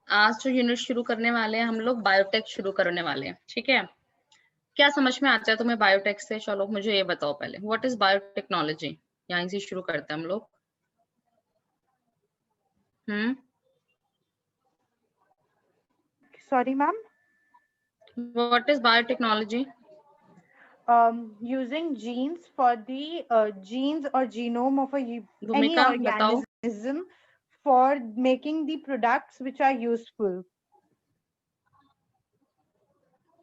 आज जो यूनिट शुरू करने वाले हैं हम लोग बायोटेक शुरू करने वाले हैं, ठीक है। क्या समझ में आता है तुम्हें बायोटेक से? चलो मुझे ये बताओ पहले, व्हाट इज बायोटेक्नोलॉजी? यहीं से शुरू करते हैं हम लोग। हम्म Sorry, ma'am. What is biotechnology? Using genes for the genes or genome of any भूमिका बताओ। organism for making the products which are useful.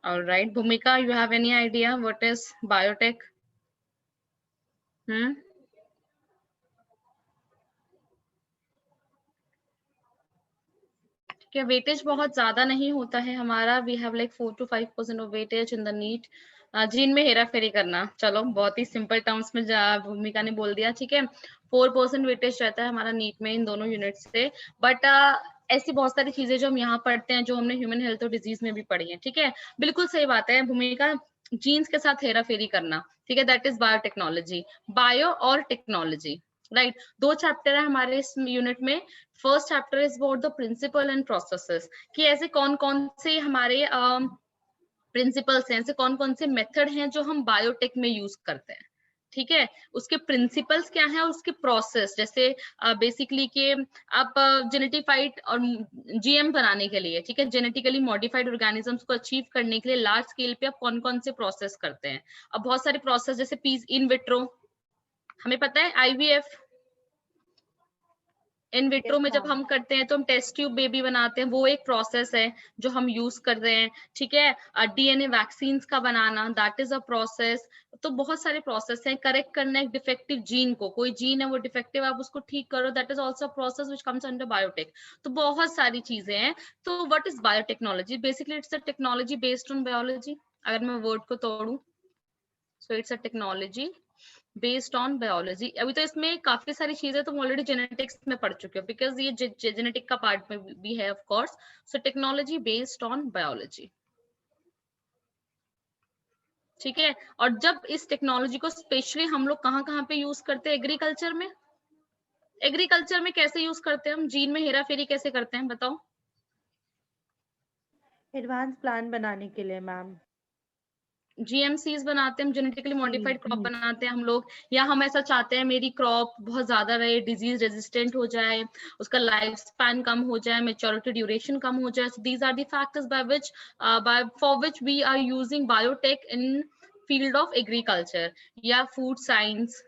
Alright Bhumika, you have any idea what is biotech? Hmm क्या weightage बहुत ज्यादा नहीं होता है हमारा? We have like 4 to 5% of weightage in the NEET. Gene में हेरा फेरी करना, चलो बहुत ही सिंपल टर्म्स में भूमिका ने बोल दिया, ठीक है। 4% वेटेज रहता है हमारा नीट में इन दोनों यूनिट से। बट ऐसी बहुत सारी चीजें जो हम यहाँ पढ़ते हैं, जो हमने ह्यूमन हेल्थ और डिजीज में भी पढ़ी है, ठीक है। बिल्कुल सही बात है भूमिका, जीन्स के साथ हेरा फेरी करना, ठीक है, दैट इज बायोटेक्नोलॉजी। बायो और टेक्नोलॉजी, राइट। दो चैप्टर है हमारे इस यूनिट में। First chapter is about the principle and processes, कि ऐसे कौन कौन से हमारे प्रिंसिपल्स हैं, ऐसे कौन कौन से मेथड हैं जो हम बायोटेक में यूज करते हैं, ठीक है। उसके प्रिंसिपल्स क्या है और उसके प्रोसेस, जैसे बेसिकली के आप जेनेटिफाइड और जीएम बनाने के लिए, ठीक है, जेनेटिकली मॉडिफाइड ऑर्गेनिजम्स को अचीव करने के लिए लार्ज स्केल पे आप कौन कौन से प्रोसेस करते हैं। अब बहुत सारे प्रोसेस, जैसे पीस इन विट्रो, हमें पता है, आईवीएफ, इन विट्रो Yes, में जब ma'am. हम करते हैं तो हम टेस्ट ट्यूब बेबी बनाते हैं, वो एक प्रोसेस है जो हम यूज कर रहे हैं, ठीक है। डीएनए वैक्सीन का बनाना, दैट इज अ प्रोसेस। तो बहुत सारे प्रोसेस हैं। करेक्ट करना एक डिफेक्टिव जीन को, कोई जीन है वो डिफेक्टिव, आप उसको ठीक करो, that is also process which comes under biotech. तो बहुत सारी चीजें हैं। तो what is biotechnology? Basically it's a technology based on biology. अगर मैं वर्ड को तोड़ू, so it's a technology based on biology. अभी तो इसमें काफी सारी चीजें तुम ऑलरेडी जेनेटिक्स में पढ़ चुके हो, बिकॉज ये जेनेटिक का पार्ट में भी है of course. So technology based on biology, ठीक है। और जब इस टेक्नोलॉजी को स्पेशली हम लोग कहाँ कहाँ पे यूज करते हैं? एग्रीकल्चर में। एग्रीकल्चर में कैसे यूज करते हैं हम? जीन में हेरा फेरी कैसे करते हैं बताओ? Advanced plan बनाने के लिए, ma'am. जीएमसीज बनाते हैं, जेनेटिकली मॉडिफाइड क्रॉप जी. बनाते हैं हम लोग, या हम ऐसा चाहते हैं मेरी क्रॉप बहुत ज्यादा रहे, डिजीज रेजिस्टेंट हो जाए, उसका लाइफ स्पैन कम हो जाए, मेच्योरिटी ड्यूरेशन कम हो जाए। So these are the factors by which for which we are using biotech in field of agriculture या फूड साइंस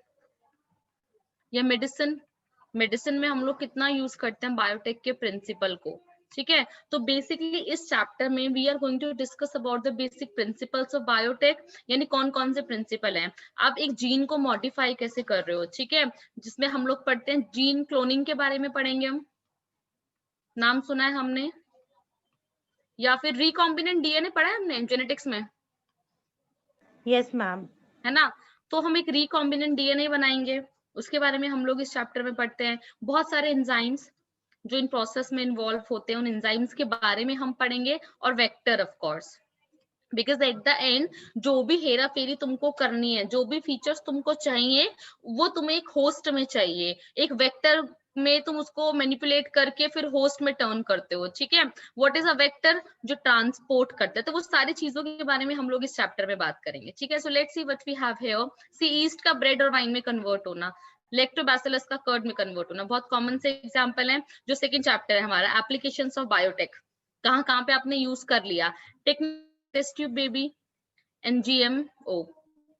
या मेडिसिन। मेडिसिन में हम लोग कितना यूज करते हैं बायोटेक के प्रिंसिपल को, ठीक है। तो बेसिकली इस चैप्टर में we are going to discuss about the basic principles of biotech, यानी कौन कौन से प्रिंसिपल हैं। आप एक जीन को मॉडिफाई कैसे कर रहे हो, ठीक है, जिसमें हम लोग पढ़ते हैं जीन क्लोनिंग के बारे में पढ़ेंगे हम, नाम सुना है हमने, या फिर रिकॉम्बिनेंट डीएनए पढ़ा है हमने जेनेटिक्स में, Yes, ma'am. है ना। तो हम एक रिकॉम्बिनेंट डीएनए बनाएंगे, उसके बारे में हम लोग इस चैप्टर में पढ़ते हैं। बहुत सारे एंजाइम्स जो इन प्रोसेस में इन्वॉल्व होते हैं, उन एंजाइम्स के बारे में हम पढ़ेंगे, और vector of course, because at the end जो भी हेरा फेरी तुमको करनी है, जो भी फीचर्स तुमको चाहिए, वो तुम्हें एक होस्ट में चाहिए, एक वेक्टर में तुम उसको मैनिपुलेट करके फिर होस्ट में टर्न करते हो, ठीक है। What is a vector? जो ट्रांसपोर्ट करता है। तो वो सारी चीजों के बारे में हम लोग इस चैप्टर में बात करेंगे, ठीक है। So let's see what we have here. See yeast का ब्रेड और वाइन में कन्वर्ट होना, लेक्टोबैसिलस का कर्ड में कन्वर्ट होना, बहुत कॉमन से एग्जांपल है। जो सेकंड चैप्टर है हमारा, एप्लीकेशंस ऑफ बायोटेक, कहाँ कहाँ पे आपने यूज कर लिया। Test tube baby and GMO,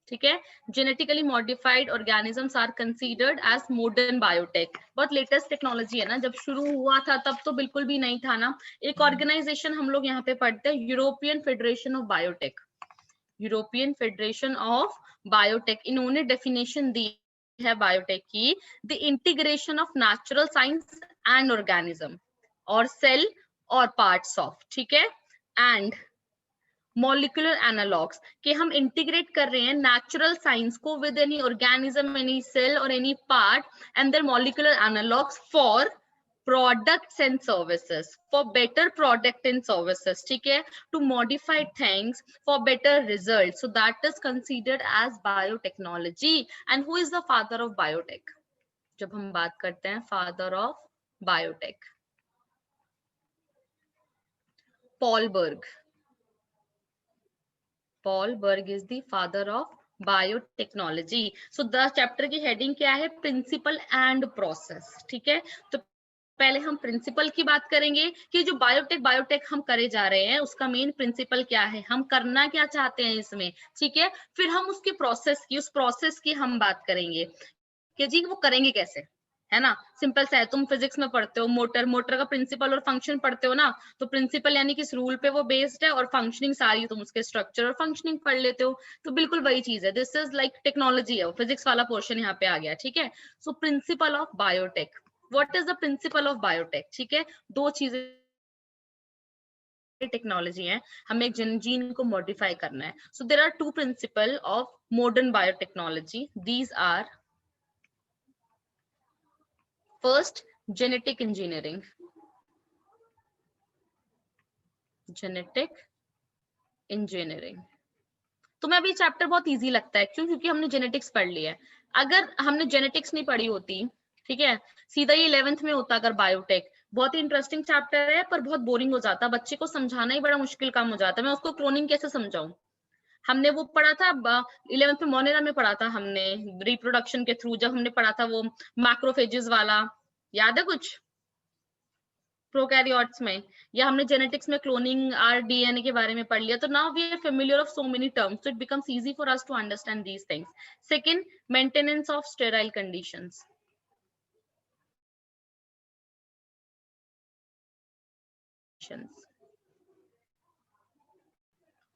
ठीक है। Genetically modified organisms are considered as modern biotech. बहुत लेटेस्ट टेक्नोलॉजी है ना, जब शुरू हुआ था तब तो बिल्कुल भी नहीं था ना। एक ऑर्गेनाइजेशन हम लोग यहाँ पे पढ़ते हैं, European Federation of biotech. European Federation of biotech, इन्होंने डेफिनेशन दी है बायोटेक की, the integration of natural science and organism और सेल और पार्ट्स ऑफ, ठीक है, एंड मॉलिक्यूलर एनालॉग्स, कि हम इंटीग्रेट कर रहे हैं नेचुरल साइंस को with any organism, any cell और any part, and their molecular analogs for products and services, for better product and services, ठीक है, to modify things for better results. So that is considered as biotechnology. And who is the father of biotech? जब हम बात करते हैं father of biotech, Paul Berg. Paul Berg is the father of biotechnology. So the chapter की heading क्या है? Principle and process. ठीक है, तो पहले हम प्रिंसिपल की बात करेंगे कि जो बायोटेक हम करे जा रहे हैं उसका मेन प्रिंसिपल क्या है, हम करना क्या चाहते हैं इसमें. ठीक है, फिर हम उसकी प्रोसेस की, उस प्रोसेस की हम बात करेंगे कि जी वो करेंगे कैसे, है ना. सिंपल सा है, तुम फिजिक्स में पढ़ते हो मोटर का प्रिंसिपल और फंक्शन पढ़ते हो ना, तो प्रिंसिपल यानी किस रूल पे वो बेस्ड है, और फंक्शनिंग सारी तुम उसके स्ट्रक्चर और फंक्शनिंग पढ़ लेते हो. तो बिल्कुल वही चीज है, दिस इज लाइक टेक्नोलॉजी है, फिजिक्स वाला पोर्शन यहाँ पे आ गया. ठीक है, so principle of biotech. What is the principle of biotech? ठीक है, दो चीजें टेक्नोलॉजी है, हमें एक जीन को मॉडिफाई करना है. So there are two principle of modern biotechnology. These are first genetic engineering. Genetic engineering. तुम्हें अभी चैप्टर बहुत इजी लगता है, क्यों? क्योंकि हमने जेनेटिक्स पढ़ लिया है. अगर हमने जेनेटिक्स नहीं पढ़ी होती, ठीक है, सीधा ये 11th में होता अगर बायोटेक, बहुत ही इंटरेस्टिंग चैप्टर है पर बहुत बोरिंग हो जाता, बच्चे को समझाना ही बड़ा मुश्किल काम हो जाता. मैं उसको क्लोनिंग कैसे समझाऊं? हमने वो पढ़ा था 11th में, मोनेरा में पढ़ा था हमने, रिप्रोडक्शन के थ्रू जब हमने पढ़ा था वो मैक्रोफेजेस वाला, याद है कुछ प्रोकैरियोट्स में, या हमने जेनेटिक्स में क्लोनिंग आरडीएनए के बारे में पढ़ लिया. तो now we are familiar of so many terms, so it becomes easy for us to understand these things. Second, maintenance of sterile conditions.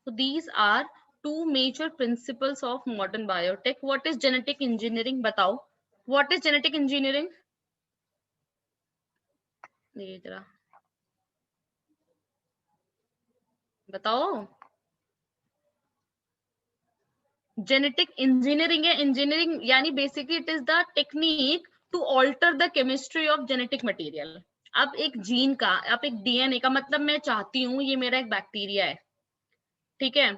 So these are two major principles of modern biotech. What is genetic engineering? बताओ, what is genetic engineering? ये जरा बताओ. Genetic engineering है. Engineering यानी basically it is the technique to alter the chemistry of genetic material. अब एक gene का, अब एक डीएनए का, मतलब मैं चाहती हूँ ये मेरा एक बैक्टीरिया है, ठीक है,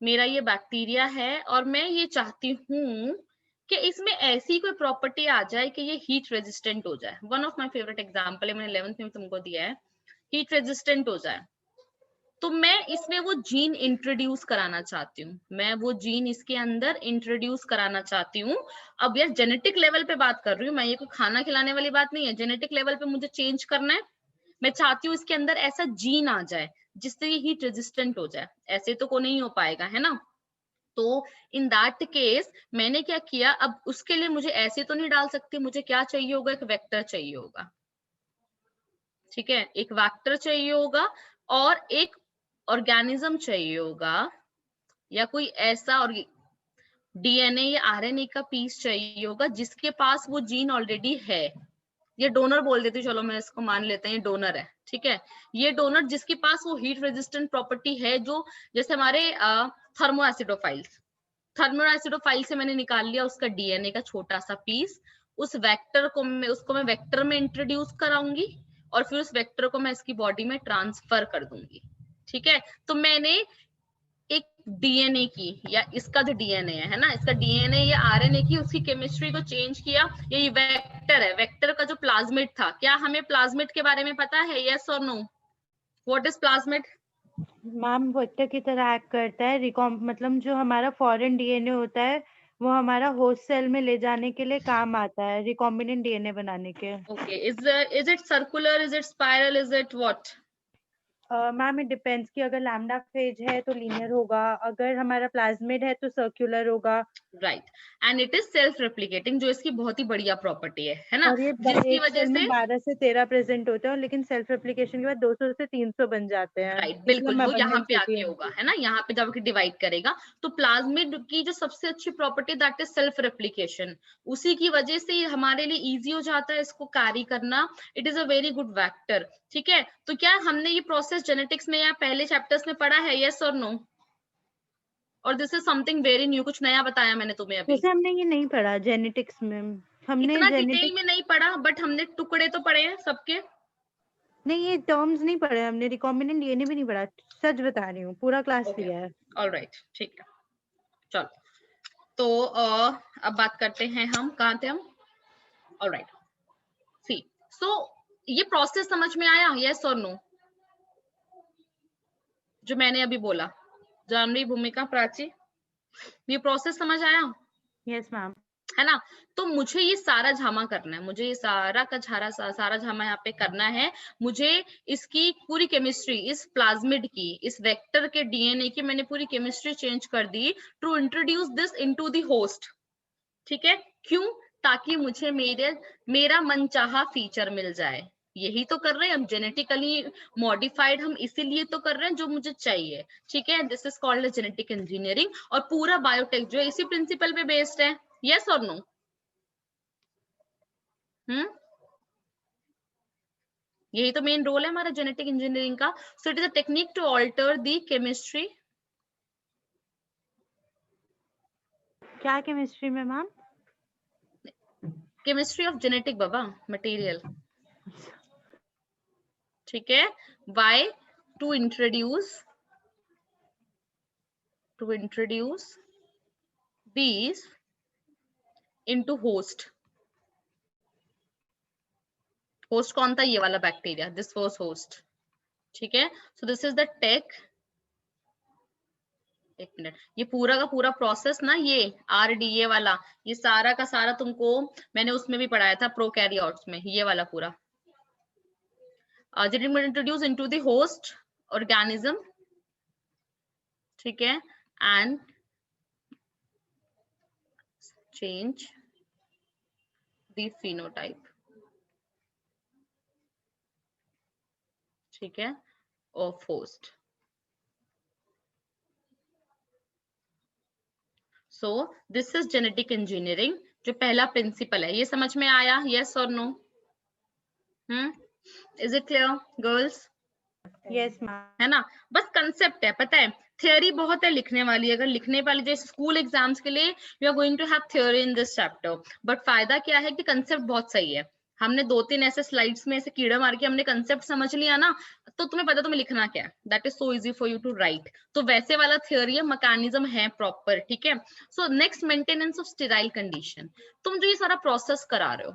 मेरा ये बैक्टीरिया है और मैं ये चाहती हूँ कि इसमें ऐसी कोई प्रॉपर्टी आ जाए कि ये हीट रेजिस्टेंट हो जाए. One of my favourite example है, मैंने 11th में तुमको दिया है, हीट रेजिस्टेंट हो जाए. तो मैं इसमें वो जीन इंट्रोड्यूस कराना चाहती हूँ, मैं वो जीन इसके अंदर इंट्रोड्यूस कराना चाहती हूँ. अब यार जेनेटिक लेवल पे बात कर रही हूँ मैं, ये कोई खाना खिलाने वाली बात नहीं है. जेनेटिक लेवल पे मुझे चेंज करना है, मैं चाहती हूँ इसके अंदर ऐसा जीन आ जाए जिससे ये हीट रेजिस्टेंट हो जाए. ऐसे तो को नहीं हो पाएगा, है ना. तो इन दैट केस मैंने क्या किया, अब उसके लिए मुझे ऐसे तो नहीं डाल सकती, मुझे क्या चाहिए होगा, एक वेक्टर चाहिए होगा. ठीक है, एक वेक्टर चाहिए होगा और एक ऑर्गेनिज्म चाहिए होगा, या कोई ऐसा और डीएनए या आरएनए का पीस चाहिए होगा जिसके पास वो जीन ऑलरेडी है. ये डोनर बोल देती हूँ, चलो मैं इसको मान लेते हैं ये डोनर है. ठीक है, ये डोनर जिसके पास वो हीट रेजिस्टेंट प्रॉपर्टी है, जो जैसे हमारे थर्मोएसिडोफाइल से मैंने निकाल लिया उसका डीएनए का छोटा सा पीस, उस वेक्टर को मैं वेक्टर में इंट्रोड्यूस कराऊंगी और फिर उस वेक्टर को मैं इसकी बॉडी में ट्रांसफर कर दूंगी. ठीक है, तो मैंने एक डीएनए की, या इसका जो डीएनए है ना, इसका डीएनए या आरएनए की उसकी केमिस्ट्री को चेंज किया. ये वेक्टर है, वेक्टर का जो प्लाज्मिड था, क्या हमें प्लाज्मिड के बारे में पता है? यस और no? What is plasmid? Ma'am vector की तरह एक्ट करता है, मतलब जो हमारा फॉरेन डीएनए होता है वो हमारा होस्ट सेल में ले जाने के लिए काम आता है, रिकॉम्बिनेंट डीएनए बनाने के. Okay, is it circular, is it spiral, is it what? Ma'am it depends कि अगर लैम्डा फेज है तो लीनियर होगा, अगर हमारा प्लाज्मिड है तो सर्कुलर होगा. Right, and it is self replicating, जो इसकी बहुत ही बढ़िया प्रॉपर्टी है ना, और ये जिसकी एक वजह सेल में से 12 से 13 प्रेजेंट होते हैं, लेकिन सेल्फ रेप्लिकेशन के बाद 200 से 300 बन जाते हैं. राइट, इसलिए बिल्कुल, वो यहाँ अबंडेंस पे होती आके है. होगा, है ना, यहाँ पे जब डिवाइड करेगा. तो प्लाज्मिड की जो सबसे अच्छी property that is self replication, उसी की वजह से हमारे लिए इजी हो जाता है इसको कैरी करना. It is a very good vector. ठीक है, तो क्या हमने ये प्रोसेस जेनेटिक्स में या पहले चैप्टर्स में पढ़ा है? यस और नो? और this is something very new, कुछ नया बताया मैंने तुम्हें अभी? जैसे हमने ये नहीं पढ़ा जेनेटिक्स में, हमने इतना डिटेल जेनेटिक्स में नहीं पढ़ा, बट हमने टुकड़े तो पढ़े हैं सबके. नहीं, ये टर्म्स नहीं पढ़े हमने, रिकॉम्बिनेंट डीएनए भी नहीं पढ़ा, सच बता रही हूँ, पूरा क्लास ओके, लिया है. ऑलराइट, ठीक है, चलो. तो अब बात करते हैं हम, कहाँ थे हम? ऑलराइट, सी, सो ये प्रोसेस समझ में आया? यस और नो? जो मैंने अभी बोला, जानवी, भूमिका, प्राची, ये प्रोसेस समझ आया? Yes ma'am. है ना? तो मुझे ये सारा झामा करना है, मुझे ये सारा का सारा झामा यहाँ पे करना है। मुझे इसकी पूरी केमिस्ट्री, इस प्लाज्मिड की, इस वेक्टर के डीएनए की मैंने पूरी केमिस्ट्री चेंज कर दी to introduce this into the host. ठीक है? क्यों? ताकि मुझे मेरा मनचाहा फीचर मिल जाए। यही तो कर रहे हैं हम, जेनेटिकली मॉडिफाइड हम इसीलिए तो कर रहे हैं जो मुझे चाहिए। ठीक है? This is called genetic engineering, और पूरा बायोटेक जो है इसी प्रिंसिपल पे बेस्ड है। यस और नो? यही तो मेन रोल है हमारा जेनेटिक इंजीनियरिंग का। So it is a technique to alter the chemistry. क्या केमिस्ट्री में मैम? केमिस्ट्री ऑफ जेनेटिक बाबा मटेरियल। ठीक है? Why? To introduce these into host। Host कौन था? ये वाला बैक्टीरिया, दिस वाज होस्ट। ठीक है? So this is the tech, एक मिनट, ये पूरा का पूरा प्रोसेस ना, ये RDA वाला, ये सारा का सारा तुमको मैंने उसमें भी पढ़ाया था, प्रोकैरियोट्स में, ये वाला पूरा genetic introduce into the host organism. ठीक है? And change the phenotype. ठीक है? Of host. So this is genetic engineering, जो पहला प्रिंसिपल है। ये समझ में आया? यस और no? Is it clear girls? Yes ma'am. है ना? बस कंसेप्ट है, पता है थियोरी बहुत है लिखने वाली। अगर लिखने वाली जैसे स्कूल एग्जाम्स के लिए we are going to have theory in this chapter, but फायदा क्या है कि कंसेप्ट बहुत सही है। हमने 2-3 ऐसे स्लाइड्स में ऐसे कीड़ा मार के हमने कंसेप्ट समझ लिया ना, तो तुम्हें पता तुम्हें लिखना क्या है। That is so easy for you to write. तो वैसे वाला थियोरी है, मैकेनिज्म है प्रॉपर। ठीक है? So next, maintenance of sterile condition. तुम जो ये सारा प्रोसेस करा रहे हो,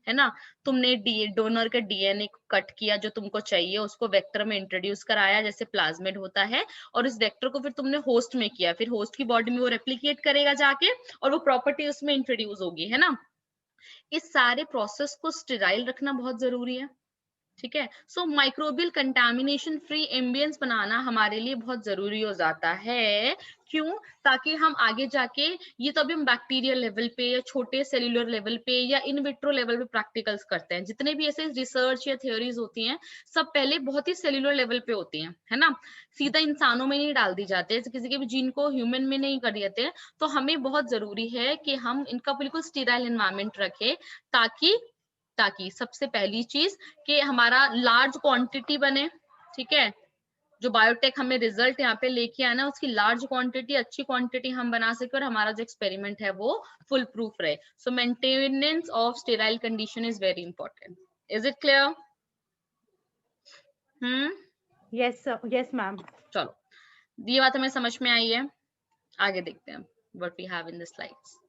है ना, तुमने डोनर के डीएनए को कट किया जो तुमको चाहिए, उसको वेक्टर में इंट्रोड्यूस कराया जैसे प्लाज्मिड होता है, और इस वेक्टर को फिर तुमने होस्ट में किया, फिर होस्ट की बॉडी में वो रेप्लिकेट करेगा जाके, और वो प्रॉपर्टी उसमें इंट्रोड्यूस होगी, है ना? इस सारे प्रोसेस को स्टेराइल रखना बहुत जरूरी है। ठीक है? सो माइक्रोबियल कंटामिनेशन फ्री एम्बियंस बनाना हमारे लिए बहुत जरूरी हो जाता है। क्यों? ताकि हम आगे जाके, ये तो अभी हम बैक्टीरियल लेवल पे या छोटे सेल्यूलर लेवल पे या इन विट्रो लेवल पे प्रैक्टिकल्स करते हैं। जितने भी ऐसे रिसर्च या थ्योरीज होती हैं, सब पहले बहुत ही सेल्यूलर लेवल पे होती हैं, है ना? सीधा इंसानों में नहीं डाल दी जाते, किसी के भी जीन को ह्यूमन में नहीं कर देते। तो हमें बहुत जरूरी है कि हम इनका बिल्कुल स्टीराइल एनवायरमेंट रखें, ताकि सबसे पहली चीज कि हमारा लार्ज क्वांटिटी बने। ठीक है? जो बायोटेक हमें रिजल्ट यहाँ पे लेके आना, उसकी लार्ज क्वांटिटी, अच्छी क्वांटिटी हम बना सके, और हमारा जो एक्सपेरिमेंट है वो फुल प्रूफ रहे। So maintenance of sterile condition is very important. Is it clear? Yes ma'am. चलो, ये बात हमें समझ में आई है। आगे देखते हैं what we have in the slides.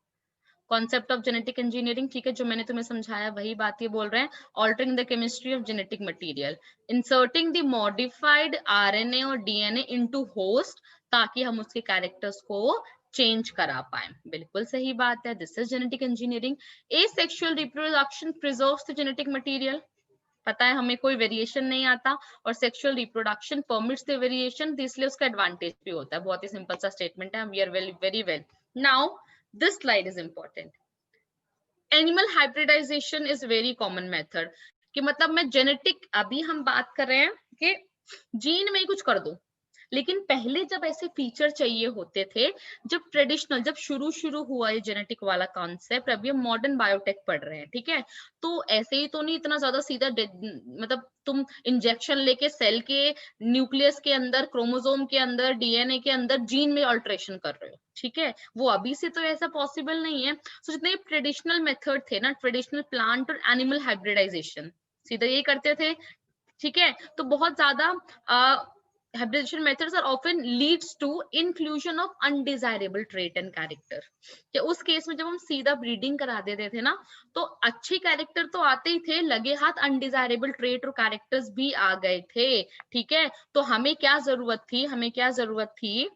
Concept of genetic engineering, ठीक है, जो मैंने तुम्हें समझाया वही बात ये बोल रहे हैं। Altering the chemistry of genetic material, inserting the modified RNA और DNA इनटू होस्ट, ताकि हम उसके कैरेक्टर्स को चेंज करा पाए। बिल्कुल सही बात है, this is genetic engineering. Asexual reproduction preserves the genetic material. पता है हमें कोई वेरिएशन नहीं आता, और sexual reproduction permits the variation, इसलिए उसका एडवांटेज भी होता है। बहुत ही सिंपल सा स्टेटमेंट है। We are very well. Now this slide is important. Animal hybridization is very common method, कि मतलब मैं जेनेटिक, अभी हम बात कर रहे हैं कि जीन में ही कुछ कर दो, लेकिन पहले जब ऐसे फीचर चाहिए होते थे, जब शुरू हुआ ये जेनेटिक वाला कॉन्सेप्ट, अभी हम मॉडर्न बायोटेक पढ़ रहे हैं। ठीक है? तो ऐसे ही तो नहीं इतना ज्यादा सीधा, मतलब तुम इंजेक्शन लेके सेल के न्यूक्लियस के अंदर, क्रोमोसोम के अंदर, DNA के अंदर जीन में अल्टरेशन कर रहे हो। ठीक है? वो अभी से तो ऐसा पॉसिबल नहीं है। तो जितने ट्रेडिशनल मेथड थे ना, ट्रेडिशनल प्लांट और एनिमल हाइब्रिडाइजेशन, सीधा यही करते थे। ठीक है? तो बहुत ज्यादा hybridization methods are often leads to inclusion of undesirable trait and character। कि उस केस में जब हम सीधा ब्रीडिंग करा देते थे ना, तो अच्छे कैरेक्टर तो आते ही थे, लगे हाथ अनडिजायरेबल ट्रेट और कैरेक्टर्स भी आ गए थे। ठीक है, तो हमें क्या जरूरत थी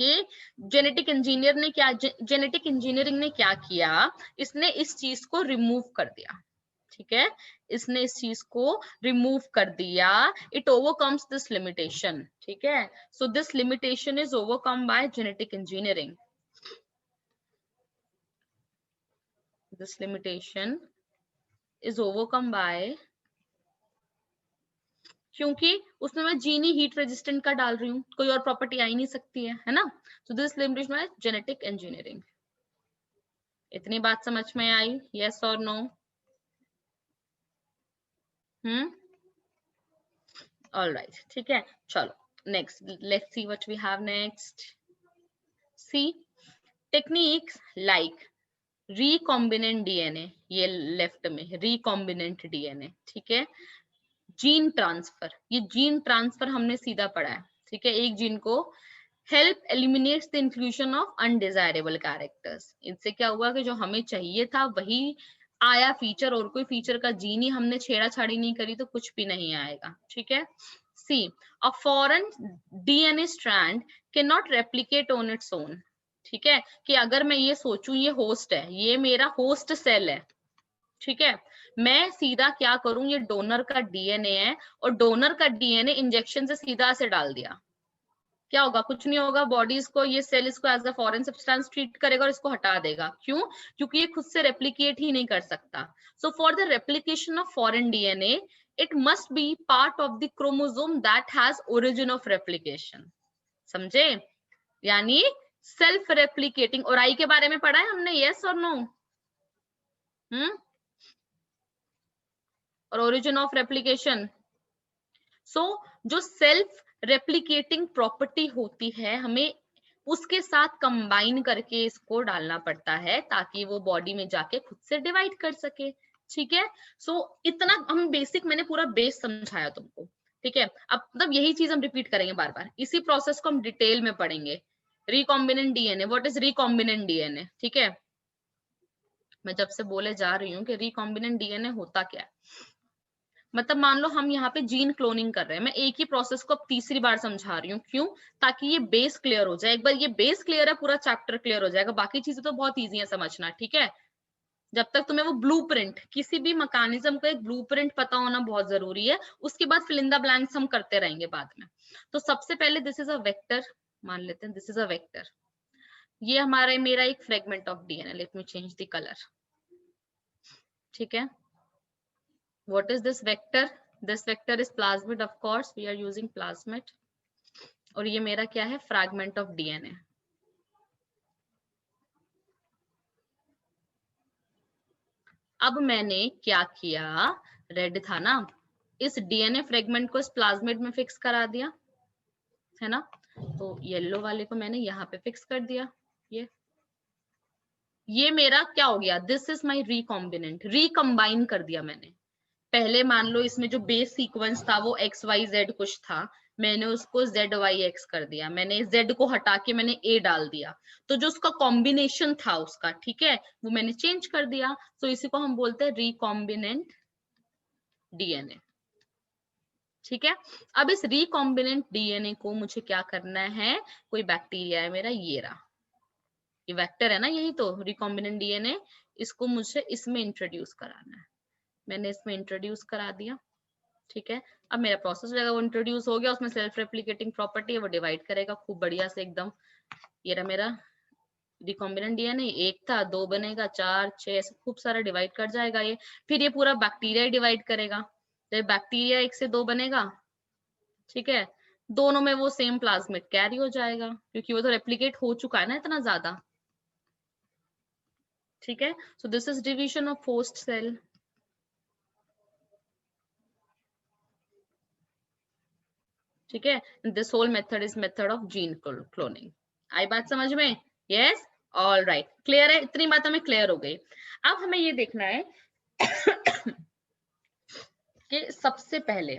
कि जेनेटिक इंजीनियर ने क्या जेनेटिक इंजीनियरिंग ने क्या किया, इसने इस चीज को रिमूव कर दिया। ठीक है, इसने इस चीज को रिमूव कर दिया। It overcomes this limitation. ठीक है, so this limitation is overcome bye genetic engineering. This limitation is overcome bye, क्योंकि उसमें मैं जीनी हीट रेजिस्टेंट का डाल रही हूँ, कोई और प्रॉपर्टी आ ही नहीं सकती है ना। So this limitation by genetic engineering. इतनी बात समझ में आई? यस और नो? ऑल राइट, ठीक है, चलो next, let's see what we have next. See techniques like recombinant DNA, ये लेफ्ट में रिकॉम्बिनेंट डीएनए। ठीक है, जीन ट्रांसफर, ये जीन ट्रांसफर हमने सीधा पढ़ा है। ठीक है, एक जीन को help eliminates the inclusion of undesirable characters. इससे क्या हुआ कि जो हमें चाहिए था वही आया फीचर, और कोई फीचर का जीन ही हमने छेड़ा-छाड़ी नहीं करी तो कुछ भी नहीं आएगा। ठीक है, see a foreign DNA strand can not replicate on its own. ठीक है, कि अगर मैं ये सोचूं ये होस्ट है, ये मेरा होस्ट सेल है। ठीक है, मैं सीधा क्या करूं, ये डोनर का डीएनए है और डोनर का डीएनए इंजेक्शन से सीधा से डाल दिया, क्या होगा? कुछ नहीं होगा। बॉडी इसको, ये सेल इसको as a foreign substance treat करेगा और इसको हटा देगा। क्यों? क्योंकि ये खुद से रेप्लिकेट ही नहीं कर सकता। So for the replication of foreign DNA it must be part of the chromosome that has origin of replication. समझे? यानी सेल्फ रेप्लिकेटिंग। और आई के बारे में पढ़ा है हमने, यस और नो? और ओरिजिन ऑफ रेप्लिकेशन। सो जो सेल्फ रेप्लिकेटिंग प्रॉपर्टी होती है, हमें उसके साथ कंबाइन करके इसको डालना पड़ता है ताकि वो बॉडी में जाके खुद से डिवाइड कर सके। ठीक है, सो इतना हम बेसिक, मैंने पूरा बेस समझाया तुमको। ठीक है, अब मतलब यही चीज हम रिपीट करेंगे बार बार, इसी प्रोसेस को हम डिटेल में पढ़ेंगे। Recombinant DNA, what is recombinant DNA? ठीक है, मैं जब से बोले जा रही हूँ कि रिकॉम्बिनेंट डीएनए होता क्या है। मतलब मान लो हम यहाँ पे जीन क्लोनिंग कर रहे हैं, मैं एक ही प्रोसेस को अब तीसरी बार समझा रही हूँ। क्यों? ताकि ये बेस क्लियर हो जाए। एक बार ये बेस क्लियर है, पूरा चैप्टर क्लियर हो जाएगा। बाकी चीजें तो बहुत ईजी है समझना। ठीक है, जब तक तुम्हें वो ब्लूप्रिंट, किसी भी मैकेनिज्म का एक ब्लूप्रिंट पता होना बहुत जरूरी है। उसके बाद फिल इन द ब्लैंक्स हम करते रहेंगे बाद में। तो सबसे पहले दिस इज अ वेक्टर, मान लेते हैं दिस इज अ वेक्टर। ये हमारा मेरा एक fragment of DNA, let me change the colour. ठीक है, what is this vector? This vector is plasmid, of course we are using plasmid। और ये मेरा क्या है? Fragment of DNA. अब मैंने क्या किया, रेड था ना, इस डीएनए फ्रेगमेंट को इस प्लाज्मिड में फिक्स करा दिया है ना। तो येलो वाले को मैंने यहाँ पे फिक्स कर दिया। ये मेरा क्या हो गया? This is my recombinant, recombine कर दिया मैंने। पहले मान लो इसमें जो बेस सीक्वेंस था वो XYZ कुछ था, मैंने उसको ZYX कर दिया। मैंने Z को हटा के मैंने A डाल दिया, तो जो उसका कॉम्बिनेशन था उसका, ठीक है, वो मैंने चेंज कर दिया। तो इसी को हम बोलते हैं रिकॉम्बिनेंट डीएनए। ठीक है, अब इस रिकॉम्बिनेंट डीएनए को मुझे क्या करना है? कोई बैक्टीरिया है मेरा, ये रहा, ये वेक्टर है ना, यही तो रिकॉम्बिनेंट डीएनए। इसको मुझे इसमें इंट्रोड्यूस कराना है। मैंने इसमें इंट्रोड्यूस करा दिया। ठीक है, अब मेरा प्रोसेस हो जाएगा, वो इंट्रोड्यूस हो गया, उसमें सेल्फ रेप्लिकेटिंग प्रॉपर्टी है, वो डिवाइड करेगा खूब बढ़िया से एकदम। ये रहा मेरा रिकॉम्बिनेंट डीएनए, एक था, दो बनेगा, चार, छह, ऐसे खूब सारा डिवाइड कर जाएगा ये। फिर ये पूरा बैक्टीरिया डिवाइड करेगा, तो बैक्टीरिया एक से दो बनेगा। ठीक है, दोनों में वो सेम प्लाज्मिड कैरी हो जाएगा, क्योंकि वो तो रेप्लिकेट हो चुका है ना इतना ज्यादा। ठीक है, so this is division of host cell. ठीक है, this whole method is method of gene cloning. आई बात समझ में? यस, ऑल राइट, क्लियर है? इतनी बात हमें क्लियर हो गई। अब हमें ये देखना है कि सबसे पहले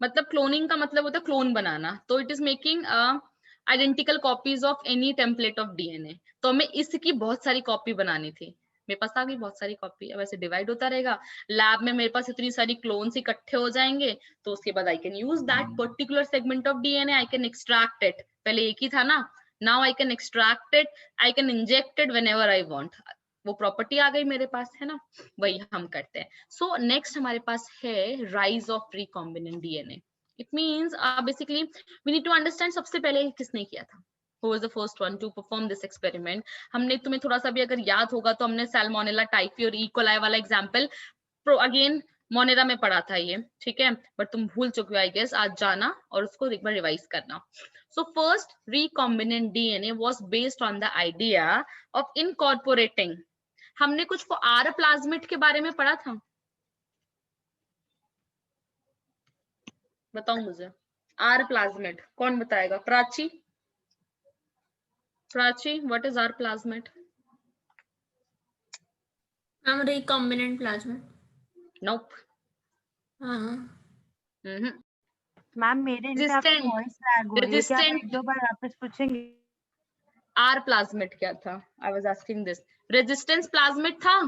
मतलब क्लोनिंग का मतलब होता है क्लोन बनाना, तो it is making identical copies of any template of DNA. तो हमें इसकी बहुत सारी कॉपी बनानी थी, मेरे पास आ गई बहुत सारी कॉपी। अब ऐसे डिवाइड होता रहेगा, लैब में मेरे पास इतनी सारी क्लोन्स इकट्ठे हो जाएंगे, तो उसके बाद I can use that particular segment of DNA, I can extract it. पहले एक ही था ना, now I can extract it, I can inject it whenever I want. वो प्रॉपर्टी आ गई मेरे पास, है ना, वही हम करते हैं। सो नेक्स्ट हमारे पास है rise of recombinant DNA. It means basically we need to understand सबसे पहले किसने किया था, who was the first one to perform this experiment। हमने, तुम्हें थोड़ा सा भी अगर याद होगा तो हमने सैल्मोनेला टाइफी और इकोलाई वाला एग्जांपल अगेन मोनेरा में पढ़ा था ये, ठीक है, बट तुम भूल चुके हो आई गेस। आज जाना और उसको एक बार रिवाइज करना। So first recombinant DNA was based on the idea of incorporating, हमने कुछ को आर प्लाज्मिड के बारे में पढ़ा था, बताओ मुझे आर प्लाज्मिड कौन बताएगा? Prachi, Prachi, what is R plasmid? Ma'am recombinant plasma. Nope. हाँ मैम मेरे इन पे आपकी वॉइस लैग हो रही है, क्या आप एक दो बार वापस पूछेंगे? आर प्लाज्मिड क्या था? I was asking this. Resistance plasmid था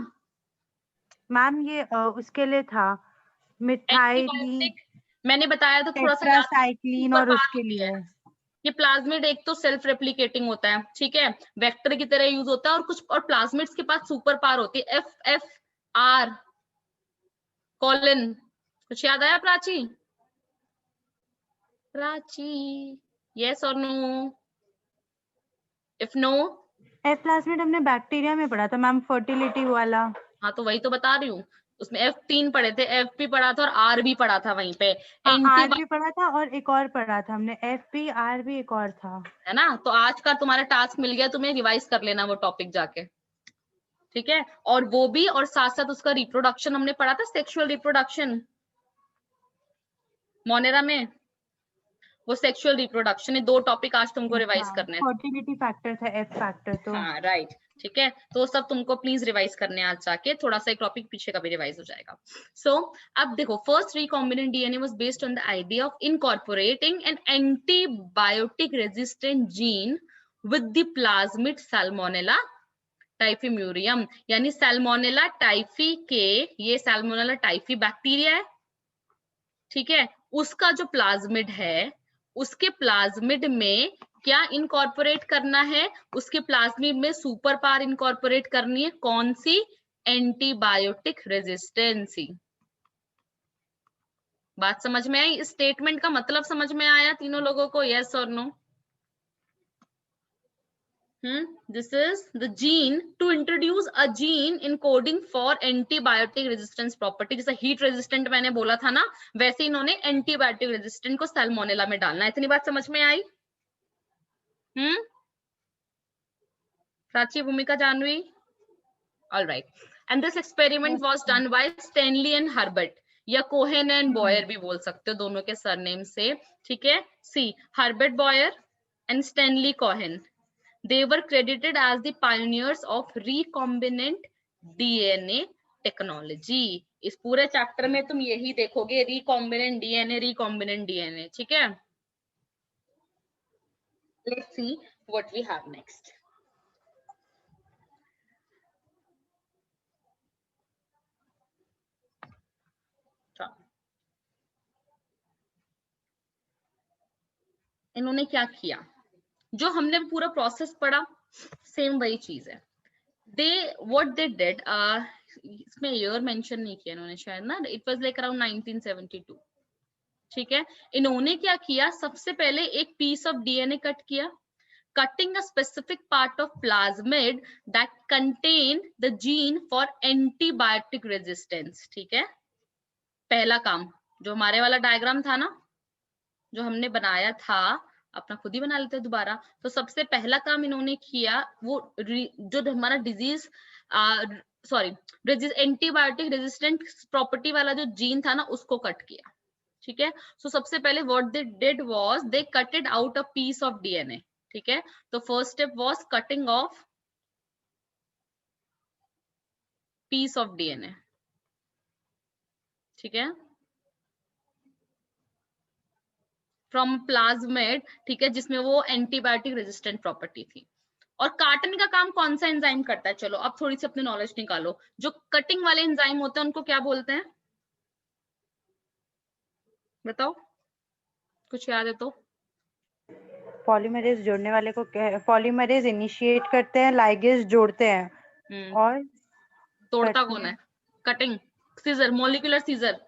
मैम, ये उसके लिए था, मिथाइल मैंने बताया था थोड़ा सा याद, टेट्रासाइक्लिन और उसके लिए। ये प्लाज्मिड एक तो सेल्फ रेप्लिकेटिंग होता है, ठीक है, वेक्टर की तरह यूज होता है, और कुछ और प्लाज्मिड्स के पास सुपर पावर होती है, एफ एफ आर कॉलिन। कुछ याद आया प्राची? प्राची, यस और no? If no, F plasmid हमने बैक्टीरिया में पढ़ा था मैम, फर्टिलिटी वाला। हाँ तो वही तो बता रही हूँ, उसमें F3 पढ़े थे, F भी पढ़ा था और R भी पढ़ा था वहीं पे। आर भी पढ़ा था और एक और पढ़ा था हमने, एफ भी आर भी एक और था, है ना, तो आज का तुम्हारा टास्क मिल गया, तुम्हें रिवाइज कर लेना वो टॉपिक जाके, ठीक है। और वो भी, और साथ साथ उसका रिप्रोडक्शन हमने पढ़ा था, सेक्सुअल रिप्रोडक्शन मोनेरा में, वो सेक्सुअल रिप्रोडक्शन, ये दो टॉपिक आज तुमको रिवाइज करने हैं। फर्टिलिटी फैक्टर था एफ फैक्टर तो। हाँ राइट, ठीक है, तो सब तुमको प्लीज रिवाइज करने आज जाके, थोड़ा सा एक टॉपिक पीछे का भी रिवाइज हो जाएगा। सो अब देखो, first recombinant DNA was based on the idea of incorporating an antibiotic resistant gene with the plasmid Salmonella typhimurium, यानी सैल्मोनेला टाइफी के, ये सैल्मोनेला टाइफी बैक्टीरिया है, ठीक है, उसका जो प्लाज्मिड है, उसके प्लाज्मिड में क्या इनकॉर्पोरेट करना है? उसके प्लाज्मिड में सुपर पावर इनकॉर्पोरेट करनी है, कौन सी? Antibiotic resistancy. बात समझ में आई? इस स्टेटमेंट का मतलब समझ में आया तीनों लोगों को? यस और no? This is the gene to introduce a gene encoding for antibiotic resistance property। जैसे हीट रेजिस्टेंट मैंने बोला था ना, वैसे इन्होंने एंटीबायोटिक रेजिस्टेंट को सैल्मोनेला में डालना है। इतनी बात समझ में आई? प्राची, भूमिका, Janvi? All right. And this experiment was done by Stanley and Herbert, या कोहेन एंड बॉयर भी बोल सकते हो, दोनों के सरनेम से, ठीक है। See Herbert Boyer and Stanley Cohen, they were credited as the pioneers of recombinant DNA technology। इस पूरे चैप्टर में तुम यही देखोगे, recombinant DNA, recombinant DNA, ठीक है। Let's see what we have next। इन्होंने क्या किया, जो हमने पूरा प्रोसेस पढ़ा, सेम वही चीज है। दे व्हाट दे डिड, इसमें ईयर मेंशन नहीं किया इन्होंने शायद ना, इट वाज लाइक अराउंड 1972, ठीक है। इन्होंने क्या किया, सबसे पहले एक पीस ऑफ डीएनए कट किया, cutting a specific part of plasmid that contain the gene for antibiotic resistance, ठीक है। पहला काम, जो हमारे वाला डायग्राम था ना, जो हमने बनाया था, अपना खुद ही बना लेते हैं दोबारा। तो सबसे पहला काम इन्होंने किया, वो जो हमारा डिजीज एंटीबायोटिक रेजिस्टेंट प्रॉपर्टी वाला जो जीन था ना, उसको कट किया, ठीक है। सो सबसे पहले what they did was they cutted out a piece of DNA, ठीक है। तो first step was cutting of piece of DNA, ठीक है। फ्रॉम प्लाज्मिड, ठीक है, जिसमें वो एंटीबायोटिक रेजिस्टेंट प्रॉपर्टी थी। और काटने का काम कौन सा एंजाइम करता है? चलो अब थोड़ी सी अपनी नॉलेज निकालो। जो कटिंग वाले एंजाइम होते हैं उनको क्या बोलते हैं? बताओ, कुछ याद है तो? पॉलीमरेज जोड़ने वाले को पॉलीमरेज इनिशिएट करते हैं, लाइगेज जोड़ते हैं, और तोड़ता कौन है? Cutting, scissor, molecular scissor,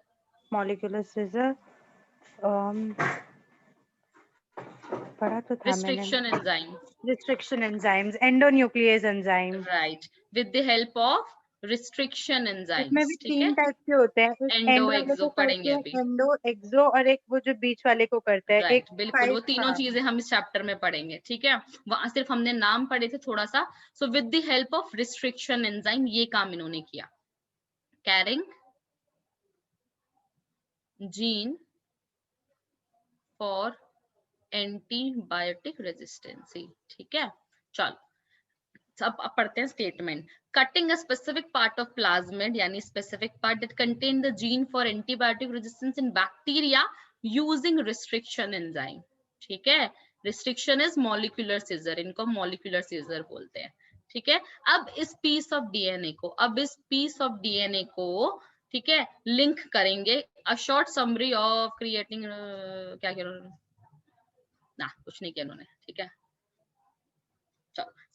molecular scissor. पढ़ा तो था मैंने। Restriction enzyme, restriction enzymes, endonuclease enzyme. Right, with the help of restriction इसमें भी एंजाइम्स, ठीक है। 3 टाइप के होते हैं, एक एंडो एंड वाले एक्सो को पढ़ेंगे करते हैं, अभी, एंडो एक्सो, और एक वो जो बीच वाले को करता है, एक राइट, बिल्कुल, वो 5। तीनों हाँ, चीजें हम इस चैप्टर में पढ़ेंगे, ठीक है। वहां सिर्फ हमने नाम पढ़े थे थोड़ा सा। So with the help of restriction enzyme, ये काम इन्होंने किया, carrying gene for antibiotic resistancy, ठीक है। चलो अब पढ़ते हैं statement. Cutting a specific part of plasmid, यानी specific part that contain the gene for antibiotic resistance in bacteria using restriction enzyme, ठीक है। रिस्ट्रिक्शन इज मॉलिक्यूलर सीजर, इनको मॉलिक्यूलर सीजर बोलते हैं, ठीक है। अब इस पीस ऑफ डीएनए को, ठीक है, लिंक करेंगे। A short summary of creating, क्या कह रहे ना, कुछ नहीं किया उन्होंने, ठीक है।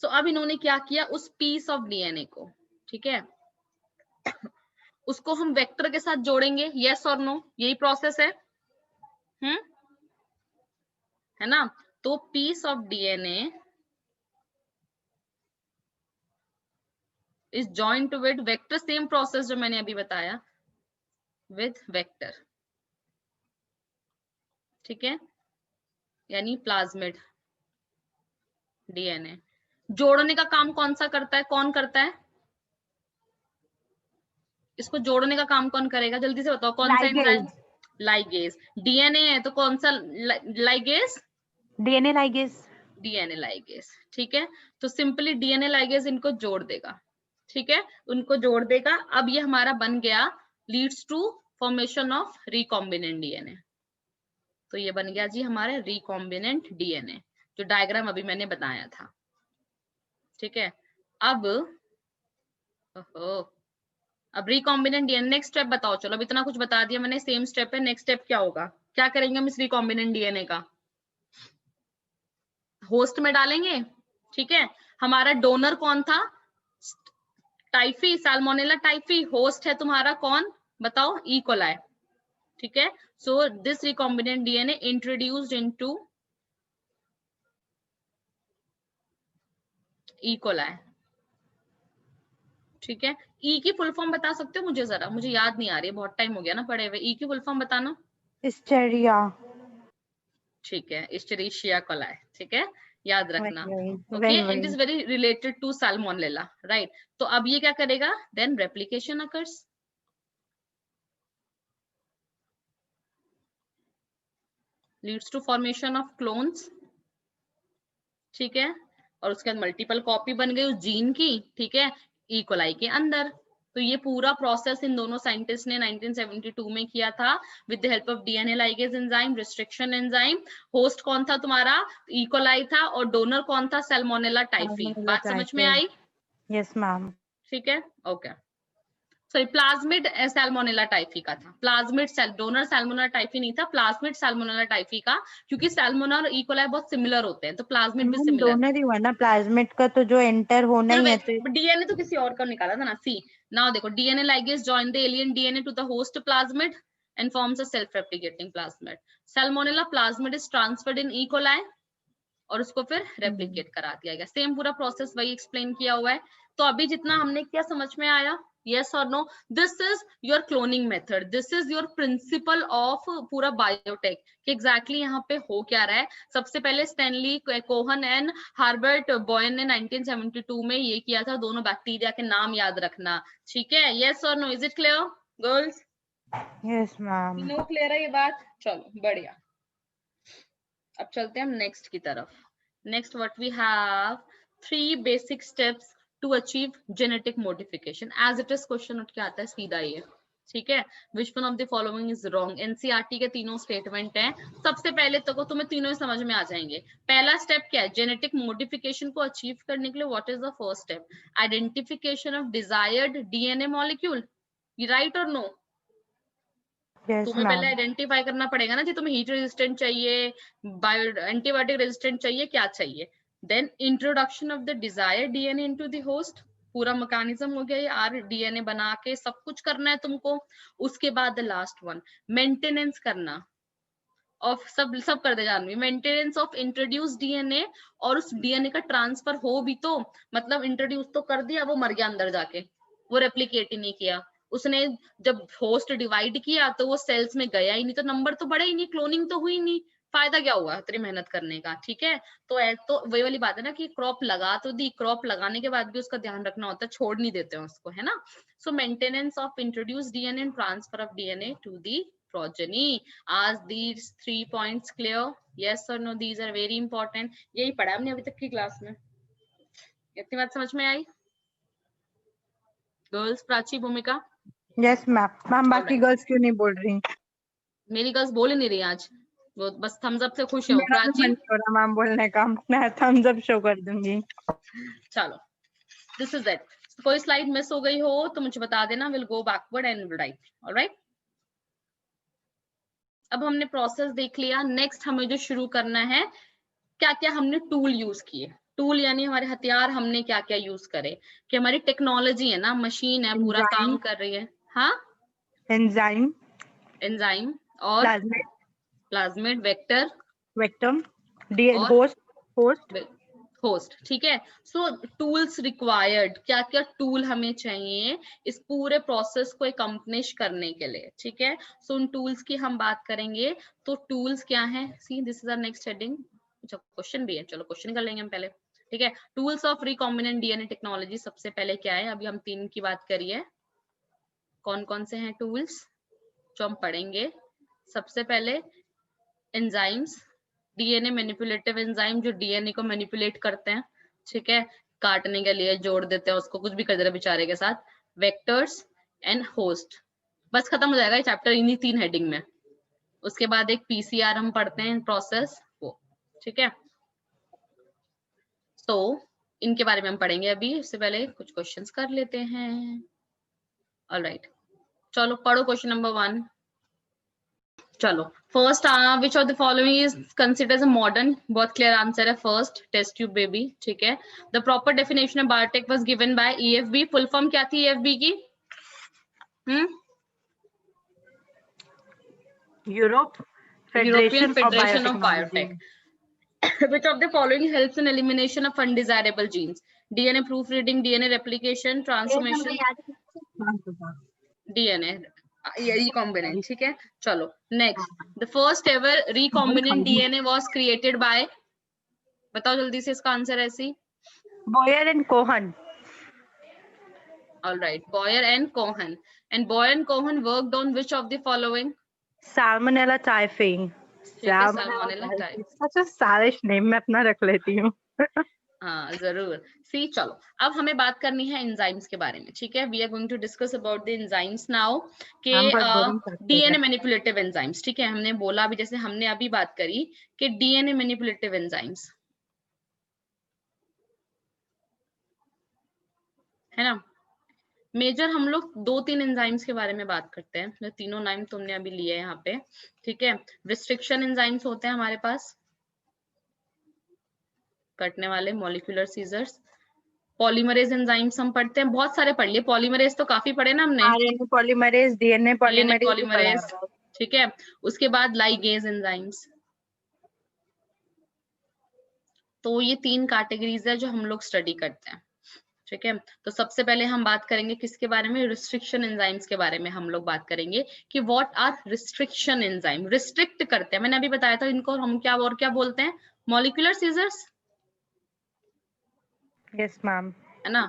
सो अब इन्होंने क्या किया, उस पीस ऑफ डीएनए को, ठीक है, उसको हम वेक्टर के साथ जोड़ेंगे, यस और नो, यही प्रोसेस है, है ना। तो piece of DNA is joint with vector, same process जो मैंने अभी बताया, विद वेक्टर, ठीक है, यानी प्लाज्मिड डीएनए। जोड़ने का काम कौन सा करता है, कौन करता है? इसको जोड़ने का काम कौन करेगा, जल्दी से बताओ, कौन सा एंजाइम? लाइगेज। डीएनए है तो कौन सा ligase? DNA ligase. DNA ligase, ठीक है। तो सिंपली डीएनए लाइगेज इनको जोड़ देगा, ठीक है, उनको जोड़ देगा। अब ये हमारा बन गया, leads to formation of recombinant DNA. तो ये बन गया जी हमारे रिकॉम्बिनेंट डीएनए, जो डायग्राम अभी मैंने बताया था, ठीक है। अब अब रिकॉम्बिनेंट डीएनए, नेक्स्ट स्टेप बताओ। चलो अब इतना कुछ बता दिया मैंने, सेम स्टेप है। नेक्स्ट स्टेप क्या होगा, क्या करेंगे हम इस रिकॉम्बिनेंट डीएनए का? होस्ट में डालेंगे, ठीक है। हमारा डोनर कौन था? Typhi, salmonella typhi. होस्ट है तुम्हारा कौन, बताओ? ई कोलाई, ठीक है। So this recombinant DNA introduced into E coli, ठीक है। ई की फुल फॉर्म बता सकते हो मुझे जरा? मुझे याद नहीं आ रही है, बहुत टाइम हो गया ना पढ़े हुए। ई की फुल फॉर्म बताना। हिस्टेरिया। ठीक है, इस्चेरिशिया कोलाई, ठीक है, याद रखना। ओके, वही and is very related to salmonella, right. तो अब ये क्या करेगा, then replication occurs, leads to formation of clones, ठीक है। और उसके बाद मल्टीपल कॉपी बन गई उस जीन की, ठीक है, ई कोलाई के अंदर। तो ये पूरा प्रोसेस इन दोनों साइंटिस्ट ने 1972 में किया था, with the help of DNA ligase enzyme, restriction enzyme. Host कौन था तुम्हारा? ई कोलाई था, और डोनर कौन था? Salmonella typhi. बात समझ में आई? Yes ma'am. ठीक है, okay. Sorry, plasmid Salmonella typhi का था। प्लाज्मिड डोनर सैल्मोनेला टाइफी नहीं था, प्लाज्मिड सैल्मोनेला टाइफी का, क्योंकि सैल्मोना और ई कोलाई बहुत सिमिलर होते हैं, तो प्लाज्मिड भी सिमिलर। डोनर ही हुआ ना प्लाज्मिड का, तो जो एंटर होना ही है। तो डीएनए तो किसी और का निकाला था ना। सी नाउ देखो, DNA ligase join the alien DNA to the host plasmid and forms a self replicating plasmid. Salmonella plasmid is transferred in E coli, और उसको फिर रेप्लिकेट करा दिया गया। सेम पूरा प्रोसेस वही एक्सप्लेन किया हुआ है। तो अभी जितना हमने किया समझ में आया? यस और no? This is your cloning method, this is your principle of पूरा बायोटेक कि एग्जैक्टली यहाँ पे हो क्या रहा है। सबसे पहले Stanley Cohen and Herbert Boyer ने 1972 में ये किया था। दोनों बैक्टीरिया के नाम याद रखना, ठीक है। यस और no? Is it clear girls? Yes ma'am. No clear है ये बात? चलो बढ़िया। अब चलते हैं हम नेक्स्ट की तरफ। Next what we have, 3 basic steps to achieve genetic modification. As it is question उठ के आता है सीधा ये, ठीक है, which one of the following is wrong. NCERT के तीनों स्टेटमेंट हैं। सबसे पहले तो तुम्हें तीनों समझ में आ जाएंगे। पहला स्टेप क्या है, जेनेटिक मॉडिफिकेशन को अचीव करने के लिए what is the first step, identification of desired DNA molecule, right और नो? यस तुम्हें पहले मैम। आइडेंटिफाई करना पड़ेगा ना कि तुम्हें हीट रेजिस्टेंट चाहिए, बायो एंटीबायोटिक रेजिस्टेंट चाहिए, क्या चाहिए। Then introduction of the desired DNA into the host, पूरा मैकेनिज्म हो गया ये, आरडीएनए बना के सब कुछ करना है तुमको। उसके बाद द लास्ट वन, मेंटेनेंस करना ऑफ सब कर दे Janhvi, maintenance of introduce DNA, और उस डीएनए का ट्रांसफर हो भी तो, मतलब इंट्रोड्यूस तो कर दिया, वो मर गया अंदर जाके, वो रेप्लिकेट ही नहीं किया उसने। जब होस्ट डिवाइड किया तो वो सेल्स में गया ही नहीं, तो नंबर तो बढ़े ही नहीं, क्लोनिंग तो हुई नहीं, फायदा क्या हुआ तेरी मेहनत करने का। ठीक है, तो वही वाली बात है ना कि क्रॉप लगा तो दी, क्रॉप लगाने के बाद भी उसका ध्यान रखना होता है, छोड़ नहीं देते हैं उसको, है ना। So maintenance of introduce DNA and transfer of DNA to the progeny. Are these 3 points clear? Yes or no? These are very important. यही पढ़ा हमने अभी तक की क्लास में। इतनी बात समझ में आई? गर्ल्स, प्राची, भूमिका? Yes ma'am. मैम बाकी गर्ल्स क्यों नहीं बोल रही? मेरी गर्ल्स बोल ही नहीं रही आज, वो बस थम्स अप से खुश है वो। मेरा भी प्राची? मन हो रहा मैम बोलने का, मैं थम्स अप शो कर दूंगी। चलो, दिस इज इट। कोई स्लाइड मिस हो गई हो तो मुझे बता देना, will go backward and right. Alright, अब हमने प्रोसेस देख लिया। नेक्स्ट हमें जो शुरू करना है, क्या क्या हमने टूल यूज किए। टूल यानी हमारे हथियार हमने क्या क्या यूज करे, कि हमारी टेक्नोलॉजी है ना, मशीन है, पूरा काम कर रही है। हाँ, एंजाइम, एंजाइम और प्लाज्मिड, प्लाज्मिड, वेक्टर वेक्टम, और होस्ट। होस्ट। ठीक है, सो टूल्स रिक्वायर्ड, क्या क्या टूल हमें चाहिए इस पूरे प्रोसेस को एकम्प्लिश करने के लिए। ठीक है, सो उन टूल्स की हम बात करेंगे। तो टूल्स क्या है, see this is our next heading. अच्छा, क्वेश्चन भी है, चलो क्वेश्चन कर लेंगे हम पहले। ठीक है, tools of recombinant DNA technology, सबसे पहले क्या है, अभी हम 3 की बात करिए। कौन कौन से हैं टूल्स जो हम पढ़ेंगे? सबसे पहले एंजाइम्स, डीएनए मैनिपुलेटिव एंजाइम, जो डीएनए को मैनिपुलेट करते हैं। ठीक है, काटने के लिए जोड़ देते हैं उसको, कुछ भी कर दे रहे बेचारे के साथ। वेक्टर्स एंड होस्ट, बस खत्म हो जाएगा ये चैप्टर इन्हीं 3 हेडिंग में। उसके बाद एक पीसीआर हम पढ़ते हैं प्रोसेस वो। ठीक है, तो इनके बारे में हम पढ़ेंगे अभी। उससे पहले कुछ क्वेश्चंस कर लेते हैं। ऑलराइट, चलो पढ़ो क्वेश्चन नंबर 1। चलो, first, which of the following is considered as a modern, बहुत क्लियर आंसर है फर्स्ट, टेस्ट ट्यूब बेबी। ठीक है, the proper definition of biotech was given by EFB. Full form क्या थी ईएफबी की? European Federation of Biotech. Which of the following helps in elimination of undesirable genes? DNA proofreading, DNA replication, transformation, DNA recombinant. ठीक है, चलो next, the first ever recombinant DNA was created by, बताओ जल्दी से इसका answer ऐसी। Boyer and Cohen. Alright, Boyer and Cohen. And Boyer and Cohen worked on which of the following? Salmonella typhi. Salmonella typhi. अच्छा, सारे name मैं अपना रख लेती हूँ। हाँ जरूर। सी, चलो अब हमें बात करनी है एंजाइम्स के बारे में। ठीक है, we are going to discuss about the enzymes now, के डीएनए मैनिपुलेटिव एंजाइम्स। ठीक है, हमने बोला अभी, जैसे हमने अभी बात करी कि डीएनए मैनिपुलेटिव एंजाइम्स, है ना। मेजर हम लोग 2-3 एंजाइम्स के बारे में बात करते हैं, जो तीनों नाम तुमने अभी लिए यहाँ पे। ठीक है, रिस्ट्रिक्शन एंजाइम्स होते हैं हमारे पास, कटने वाले, मॉलिक्यूलर सीजर्स। पॉलीमरेज एंजाइम्स हम पढ़ते हैं, बहुत सारे पढ़ लिए। पॉलीमरेज तो काफी पढ़े ना हमने, आरएनए पॉलीमरेज, डीएनए पॉलीमरेज। ठीक है, उसके बाद लाइगेज एंजाइम्स। तो ये 3 कैटेगरीज है जो हम लोग स्टडी करते हैं। ठीक है, तो सबसे पहले हम बात करेंगे किसके बारे में, रिस्ट्रिक्शन एंजाइम्स के बारे में हम लोग बात करेंगे कि what are restriction enzyme, restrict करते हैं। मैंने अभी बताया था इनको हम क्या और क्या बोलते हैं, मॉलिक्यूलर सीजर्स। यस मैम, है ना,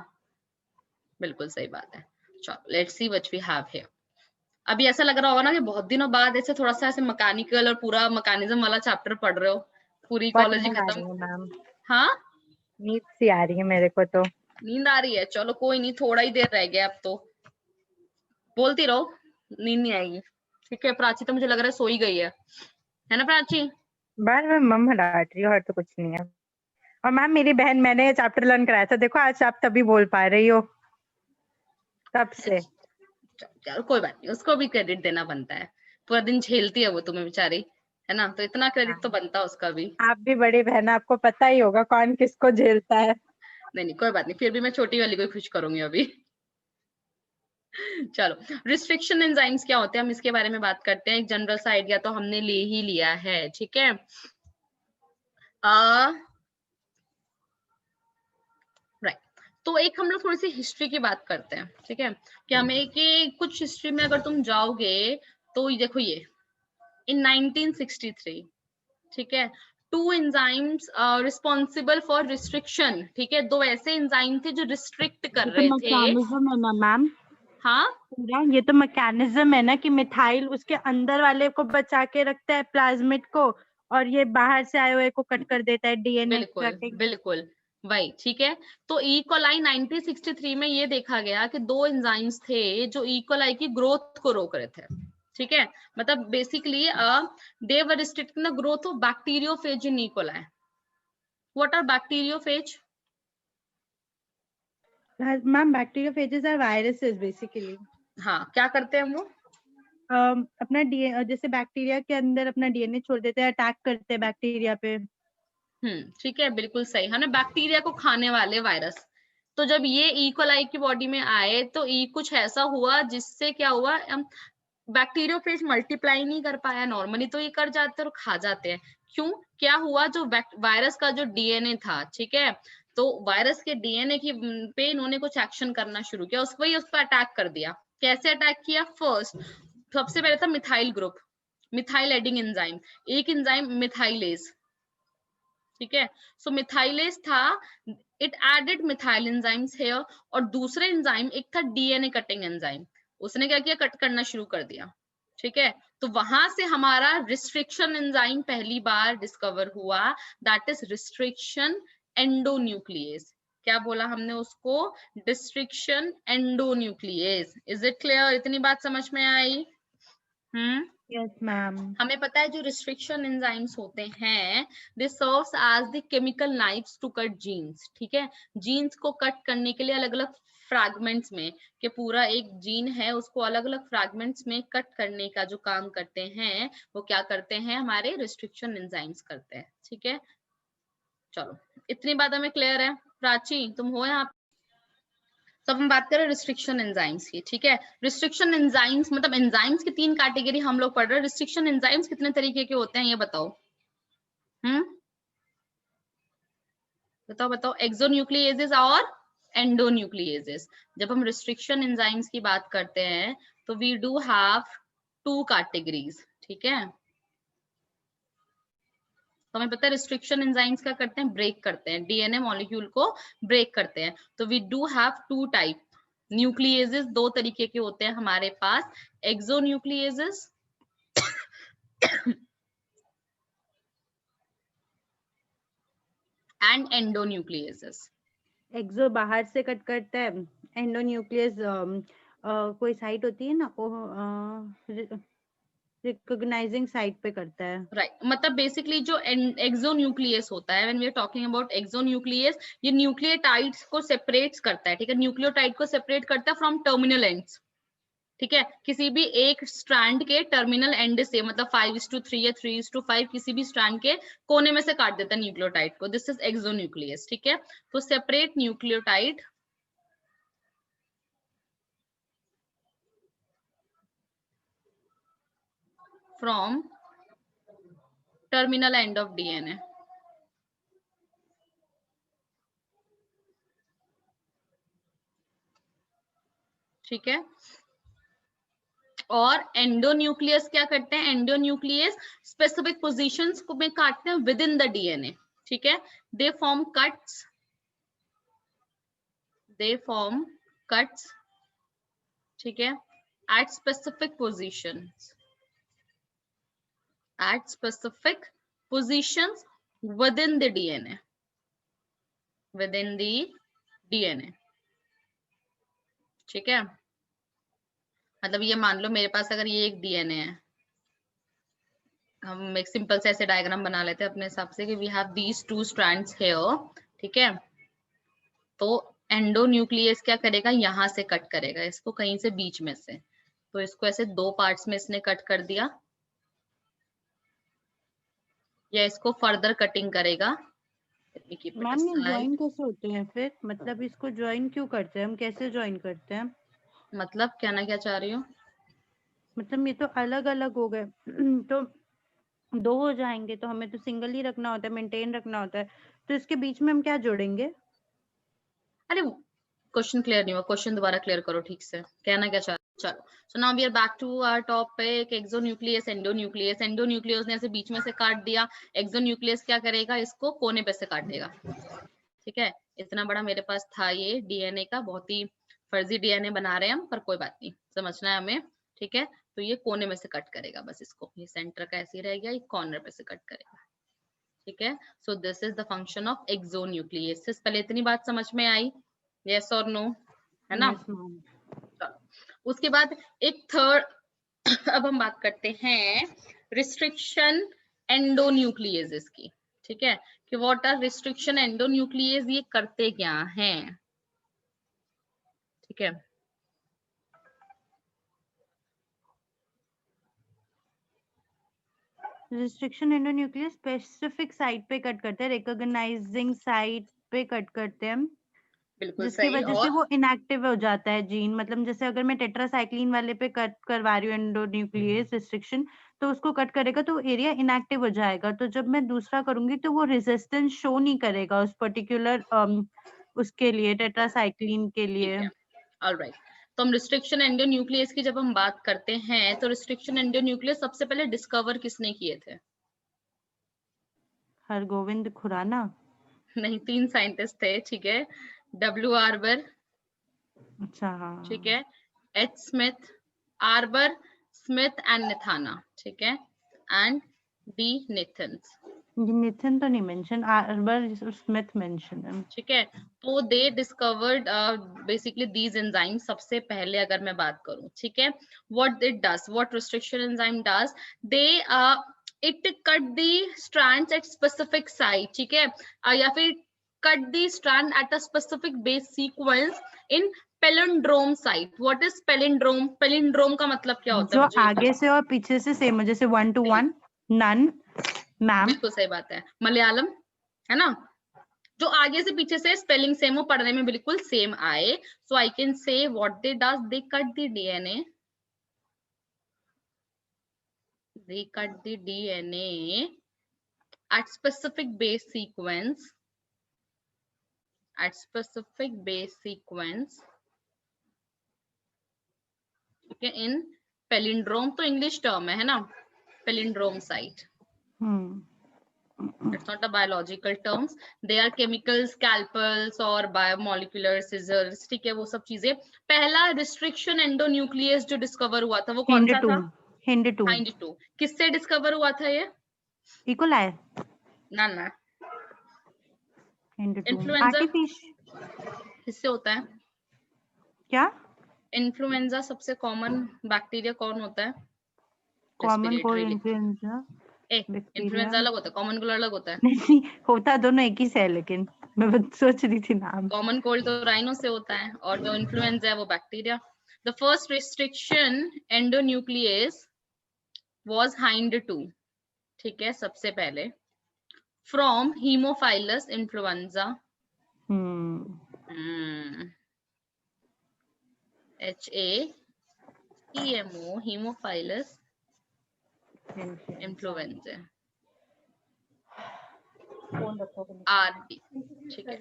बिल्कुल सही बात है। चलो let's see what we have here. अभी ऐसा लग रहा होगा ना कि बहुत दिनों बाद ऐसे थोड़ा सा ऐसे मैकेनिकल और पूरा मैकेनिज्म वाला चैप्टर पढ़ रहे हो, पूरी इकोलॉजी खत्म। मैम हाँ, नींद सी आ रही है मेरे को तो। नींद आ रही है, चलो कोई नहीं, थोड़ा ही देर रह गया अब तो, बोलती रहो, नींद नहीं आएगी। ठीक है, प्राची तो मुझे लग रहा है सो ही गई है ना प्राची? बार बार मम्मा डांट रही हो और तो कुछ नहीं है। और मैम मेरी बहन, मैंने ये चैप्टर लर्न कराया था, देखो आज आप तभी बोल पा रही हो तब से। चलो कोई बात नहीं, उसको भी क्रेडिट देना बनता है, पूरा दिन झेलती है वो तुम्हें बेचारी, है ना, तो इतना क्रेडिट तो बनता है उसका भी। आप भी बड़ी बहन, आपको पता ही होगा कौन किसको झेलता है। नहीं नहीं कोई बात नहीं, फिर भी मैं छोटी वाली को ही खुश करूंगी अभी। चलो, रिस्ट्रिक्शन एंजाइम्स क्या होते हैं हम इसके बारे में बात करते हैं। एक जनरल सा आइडिया तो हमने ले ही लिया है, ठीक है। राइट, तो एक हम लोग थोड़ी सी हिस्ट्री की बात करते हैं, ठीक है, कि हमें कि कुछ हिस्ट्री में अगर तुम जाओगे तो देखो ये इन 1963, ठीक है, 2 एंजाइम्स रिस्पॉन्सिबल फॉर रिस्ट्रिक्शन, ठीक है, 2 ऐसे एंजाइम थे जो रिस्ट्रिक्ट कर ये तो रहे थे। मैकेनिज्म है ना मैम, हाँ पूरा ये तो मैकेनिज्म है ना कि मिथाइल उसके अंदर वाले को बचा के रखता है प्लाज्मिड को, और ये बाहर से आए हुए को कट कर देता है डीएनए बिल्कुल कटिंग। बिल्कुल वही, ठीक है। तो ई कोलाई 1963 में ये देखा गया कि 2 एंजाइम्स थे जो ई कोलाई की ग्रोथ को रोक रहे थे, ठीक है, मतलब basically they were restricting the growth of bacteriophage in E coli. What are bacteriophage? Ma'am bacteriophages are viruses basically. हाँ, क्या करते हैं वो? अपना डीएनए जैसे बैक्टीरिया के अंदर अपना डीएनए छोड़ देते हैं, अटैक करते हैं बैक्टीरिया पे। ठीक है, बिल्कुल सही है ना, बैक्टीरिया को खाने वाले वायरस। तो जब ये ई कोलाई की बॉडी में आए तो ई कुछ ऐसा हुआ जिससे क्या हुआ, बैक्टीरियोफेज मल्टीप्लाई नहीं कर पाया। नॉर्मली तो ये कर जाते हैं और खा जाते हैं, क्यों, क्या हुआ, जो वायरस का जो डीएनए था, ठीक है, तो वायरस के डीएनए की पे इन्होंने कुछ एक्शन करना शुरू किया, उसको ही उस पर अटैक कर दिया। कैसे अटैक किया? फर्स्ट, सबसे पहले था methyl group, methyl adding enzyme, एक एंजाइम मिथाइलेज, ठीक है, सो मिथाइलेज था, it added methyl enzymes here. और दूसरे एंजाइम एक था डीएनए कटिंग एंजाइम, उसने क्या किया, कट करना शुरू कर दिया, ठीक है। तो वहां से हमारा रिस्ट्रिक्शन एंजाइम पहली बार डिस्कवर हुआ, दैट इज रिस्ट्रिक्शन एंडोन्यूक्लियेज। क्या बोला हमने उसको? Destruction endonuclease. Is it clear? इतनी बात समझ में आई? Yes ma'am. हमें पता है जो रिस्ट्रिक्शन एंजाइम्स होते हैं, they serve as the chemical knives to cut genes, ठीक है, जीन्स को कट करने के लिए अलग अलग फ्रैगमेंट्स में, कि पूरा एक जीन है उसको अलग अलग फ्रैगमेंट्स में कट करने का जो काम करते हैं, वो क्या करते हैं, हमारे रिस्ट्रिक्शन एंजाइम्स करते हैं, ठीक है। चलो, इतनी बात हमें क्लियर है। प्राची तुम हो यहाँ? तो हम बात करें रिस्ट्रिक्शन एंजाइम्स की, ठीक है। रिस्ट्रिक्शन एंजाइम्स मतलब एंजाइम्स की 3 कैटेगरी हम लोग पढ़ रहे हैं। रिस्ट्रिक्शन एंजाइम्स कितने तरीके के होते हैं ये बताओ? बताओ बताओ, एक्सोन्यूक्लियेजेस और एंडोन्यूक्लियेजेस। जब हम रिस्ट्रिक्शन एंजाइम्स की बात करते हैं तो वी डू हैव 2 कैटेगरीज, ठीक है। तो हमें पता है रिस्ट्रिक्शन एंजाइम्स क्या करते हैं, ब्रेक करते हैं, डीएनए मॉलिक्यूल को ब्रेक करते हैं। तो वी डू हैव 2 टाइप न्यूक्लियेजेस, 2 तरीके के होते हैं हमारे पास, एक्सोन्यूक्लियेजेस एंड एंडोन्यूक्लियेजेस। एक्सो बाहर से कट करता है, एंडोन्यूक्लियस कोई साइट होती है ना, रिकॉग्नाइजिंग साइट पे करता है। राइट, मतलब बेसिकली जो एक्सोन्यूक्लियस होता है, when we are talking about exonuclease, ये न्यूक्लियोटाइड्स को सेपरेट करता है, ठीक है, न्यूक्लियोटाइड को सेपरेट करता है फ्रॉम टर्मिनल एंड्स, ठीक है, किसी भी एक स्ट्रैंड के टर्मिनल एंड से, मतलब 5:3 या 3:5 किसी भी स्ट्रैंड के कोने में से काट देता है न्यूक्लियोटाइड को, दिस इज एक्सोन्यूक्लियस, ठीक है। तो separate nucleotide from terminal end of DNA, ठीक है। और एंडोन्यूक्लियस क्या करते हैं, एंडोन्यूक्लियस स्पेसिफिक पोजीशंस को में काटते हैं विद इन द डीएनए, ठीक है, they form cuts, they form cuts, ठीक है, at specific positions, at specific positions within the DNA, within the DNA, ठीक है। मतलब ये मान लो मेरे पास अगर ये एक डीएनए है, हम एक सिंपल से ऐसे डायग्राम बना लेते हैं अपने हिसाब से कि we have these 2 strands here, ठीक है। तो एंडोन्यूक्लियस क्या करेगा, यहाँ से कट करेगा इसको कहीं से बीच में से, तो इसको ऐसे 2 पार्ट्स में इसने कट कर दिया, या इसको फर्दर कटिंग करेगा। मैम ये ज्वाइन कैसे होते हैं फिर, मतलब इसको ज्वाइन क्यों करते हैं हम, कैसे ज्वाइन करते हैं? मतलब कहना क्या चाह रही हो? मतलब ये तो अलग अलग हो गए तो 2 हो जाएंगे, तो हमें तो सिंगल ही रखना होता है, मेंटेन रखना होता है, तो इसके बीच में हम क्या जोड़ेंगे? अरे क्वेश्चन क्लियर नहीं हुआ, क्वेश्चन दोबारा क्लियर करो ठीक से, कहना क्या चाह रहे हो? चलो, so now we are back to our topic, exonuclease endonuclease. Endonuclease ने ऐसे बीच में से काट दिया, एक्सोन्यूक्लियस क्या करेगा, इसको कोने पे से काटेगा, ठीक है। इतना बड़ा मेरे पास था ये डीएनए का, बहुत ही फर्जी डीएनए बना रहे हैं हम, पर कोई बात नहीं, समझना है हमें, ठीक है। तो ये कोने में से कट करेगा बस इसको, ये सेंटर का ऐसे ही रह गया, ये कॉर्नर पे से कट करेगा, ठीक है। So this is the function of exonuclease. पहले इतनी बात समझ में आई, यस और नो, है ना? Yes, ma'am. चलो, उसके बाद एक थर्ड अब हम बात करते हैं रिस्ट्रिक्शन एंडोन्यूक्लियस की, ठीक है, कि व्हाट आर रिस्ट्रिक्शन एंडोन्यूक्लियस, ये करते क्या हैं, ठीक है। रिस्ट्रिक्शन एंडोन्यूक्लियस स्पेसिफिक साइट पे कट करते हैं, रिकॉग्नाइजिंग साइट पे कट करते हैं, बिल्कुल जिसकी सही। वजह से और वो इनएक्टिव हो जाता है जीन। मतलब जैसे अगर मैं टेट्रासाइक्लिन वाले पे कट करवा रही हूँ एंडोन्यूक्लियस रिस्ट्रिक्शन, तो उसको कट करेगा तो एरिया इनएक्टिव हो जाएगा, तो जब मैं दूसरा करूंगी तो वो रेजिस्टेंस शो नहीं करेगा उस पर्टिकुलर उसके लिए, टेट्रासाइक्लिन के लिए। ठीक है, ऑलराइट। तो हम रिस्ट्रिक्शन एंडोन्यूक्लियस की जब हम बात करते हैं, तो रिस्ट्रिक्शन एंडोन्यूक्लियस सबसे पहले डिस्कवर किसने किए थे? हरगोविंद खुराना। नहीं, 3 साइंटिस्ट थे, ठीक है। डब्ल्यू आर्बर, अच्छा हाँ। ठीक है, H Smith, Arber, Smith and Nathans, ठीक है, एंड डी नेथन्स, निथिन तो नहीं मेंशन, आर्बर स्मिथ मेंशन है। ठीक है। तो दे डिस्कवर्ड बेसिकली दीज एंजाइम सबसे पहले, अगर मैं बात करूं, ठीक है। What it does, what restriction enzyme does, they it cut the strands at specific site, ठीक है, या फिर cut the strand at a specific base sequence in palindrome site. What is palindrome? Palindrome का मतलब क्या होता है जो बच्चों? आगे से और पीछे से सेम हो, जैसे 1 to 1, नन, मैम। बिल्कुल सही बात है, मलयालम, है ना, जो आगे से पीछे से स्पेलिंग सेम हो, पढ़ने में बिल्कुल सेम आए। So I can say what they does, they cut the DNA, they cut the DNA at specific base sequence, at specific base sequence, ठीक है, in palindrome, तो इंग्लिश टर्म है ना, palindrome site, it's not a biological terms, they are chemical scalpels और biomolecular scissors, ठीक है, वो सब चीजें। पहला रिस्ट्रिक्शन एंडोन्यूक्लियस जो डिस्कवर हुआ था वो कौन सा था? हिंड 2। हाइंड 2। किससे डिस्कवर हुआ था ये? इकोलाई। ना ना, हिंड 2 इन्फ्लुएंजा आर्टिफिशियल। किससे होता है? क्या? इन्फ्लुएंजा सबसे कॉमन बैक्टीरिया कौन होता है? Common cold respiratory influenza bacteria. Influenza अलग होता है, कॉमन कोल्ड अलग होता है। नहीं, होता दोनों एक ही से है, लेकिन मैं बस सोच रही थी नाम। कॉमन कोल्ड तो राइनो से होता है, और जो इन्फ्लुएंजा है वो bacteria. The first restriction endonuclease was Hind 2, ठीक है, सबसे पहले, from Haemophilus influenza, HAEMO, Haemophilus influenza, RD, ठीक है।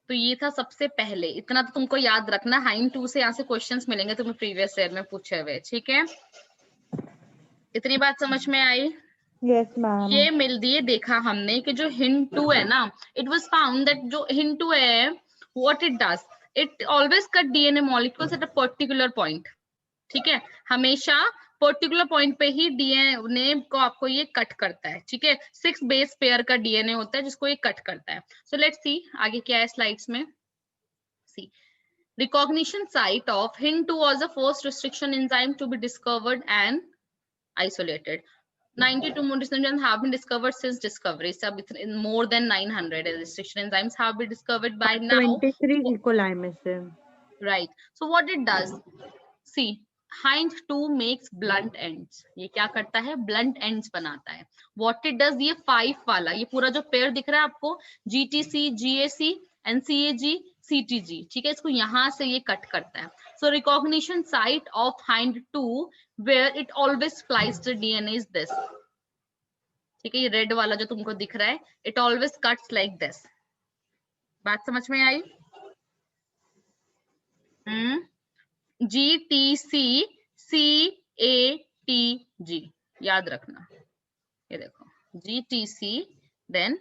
तो ये था सबसे पहले, इतना तो तुमको याद रखना। हाइंड 2 से यहाँ से क्वेश्चंस मिलेंगे तुम्हें प्रीवियस ईयर में पूछे हुए, ठीक है। इतनी बात समझ में आई? Yes ma'am. ये मिल दिए, देखा हमने कि जो हिंट 2 है ना, इट वाज फाउंड दैट जो हिंट 2 है, what it does, it always cut DNA molecules at a particular point, ठीक है, हमेशा पर्टिकुलर पॉइंट पे ही डीएनए को आपको ये कट करता है, ठीक है। 6 बेस पेयर का डीएनए होता है जिसको ये कट करता है। सो लेट्स सी आगे क्या है स्लाइड्स में। सी Recognition site of HIN2 was the first restriction enzyme to be discovered and isolated. 92 more restriction have been discovered since discovery. So in more than 900 restriction enzymes have been discovered by now. 23 E. coli में से. Right. So what it does? See, HIND2 makes blunt ends. ये क्या करता है? Blunt ends बनाता है. What it does? ये 5 वाला, ये पूरा जो पेयर दिख रहा है आपको, GTC, GAC, NCAG, CTG, ठीक है, इसको यहाँ से ये कट करता है. So recognition site of HIND2 where it always splices the DNA is this. ठीक है, ये रेड वाला जो तुमको दिख रहा है, it always cuts like this. बात समझ में आई? GTC CATG याद रखना. ये देखो GTC, then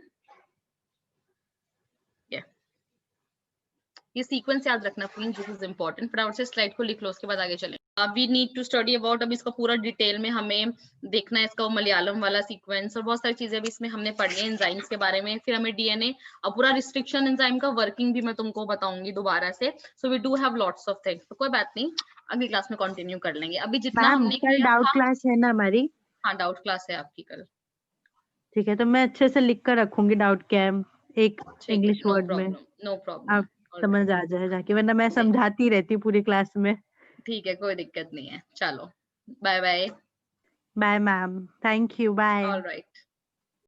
ये सीक्वेंस याद रखना प्लीज, दिस इज इंपॉर्टेंट. फटाफट से स्लाइड को लिख लो, उसके बाद आगे चलें. We need to study about, अभी इसका पूरा डिटेल में हमें देखना है, इसका मलयालम वाला सीक्वेंस और बहुत सारी चीजें भी इसमें हमने पढ़नी है एंजाइम्स के बारे में. फिर हमें डीएनए और पूरा रिस्ट्रिक्शन एंजाइम का वर्किंग भी मैं तुमको बताऊंगी दोबारा से. So we do have lots of things. तो कोई बात नहीं, अगली क्लास में कंटिन्यू कर लेंगे. अभी जितना हमने कल डाउट क्लास है ना हमारी? हाँ, डाउट क्लास है आपकी कल. ठीक है, तो मैं अच्छे से लिख कर रखूंगी डाउट क्या है, एक इंग्लिश वर्ड में. नो प्रॉब्लम, समझ आ जाए जाके, वरना मैं समझाती रहती पूरी क्लास में. ठीक है, कोई दिक्कत नहीं है. चलो, bye bye. Bye ma'am, thank you, bye. Alright.